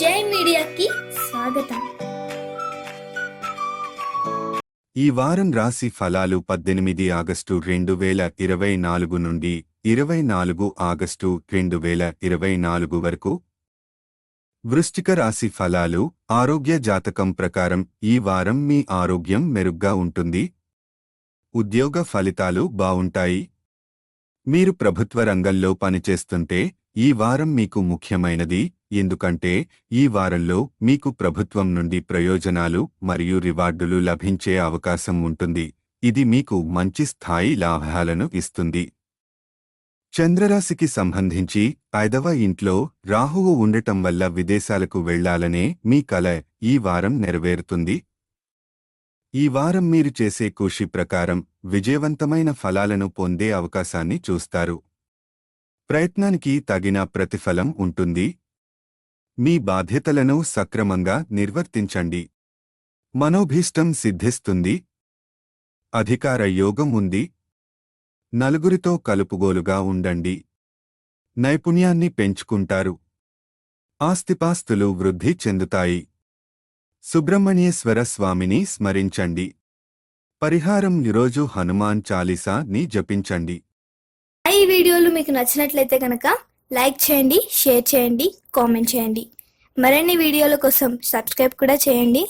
జై మీడియాకి స్వాగతం. ఈ వారం రాశి ఫలాలు 18 ఆగస్టు 2024 నుండి 24 ఆగస్టు 2024 వరకు. వృశ్చిక రాశి ఫలాలు. ఆరోగ్య జాతకం ప్రకారం ఈ వారం మీ ఆరోగ్యం మెరుగ్గా ఉంటుంది. ఉద్యోగ ఫలితాలు బావుంటాయి. మీరు ప్రభుత్వ రంగంలో పనిచేస్తుంటే ఈ వారం మీకు ముఖ్యమైనది, ఎందుకంటే ఈ వారంలో మీకు ప్రభుత్వం నుండి ప్రయోజనాలు మరియు రివార్డులు లభించే అవకాశం ఉంటుంది. ఇది మీకు మంచి స్థాయి లాభాలను ఇస్తుంది. చంద్రరాశికి సంబంధించి 5వ ఇంట్లో రాహువు ఉండటం వల్ల విదేశాలకు వెళ్లాలనే మీ కల ఈ వారం నెరవేరుతుంది. ఈ వారం మీరు చేసే కృషి ప్రకారం విజయవంతమైన ఫలాలను పొందే అవకాశాన్ని చూస్తారు. ప్రయత్నానికి తగిన ప్రతిఫలం ఉంటుంది. మీ బాధ్యతలను సక్రమంగా నిర్వర్తించండి. మనోభీష్టం సిద్ధిస్తుంది. అధికార యోగం ఉంది. నలుగురితో కలుపుగోలుగా ఉండండి. నైపుణ్యాన్ని పెంచుకుంటారు. ఆస్తిపాస్తులు వృద్ధి చెందుతాయి. సుబ్రహ్మణ్యేశ్వర స్వామిని స్మరించండి. పరిహారం ఈరోజు హనుమాన్ చాలీసాని జపించండి. ఈ వీడియోలు మీకు నచ్చినట్లయితే కనుక లైక్ చేయండి, షేర్ చేయండి, కామెంట్ చేయండి. మరిన్ని వీడియోల కోసం సబ్స్క్రైబ్ కూడా చేయండి.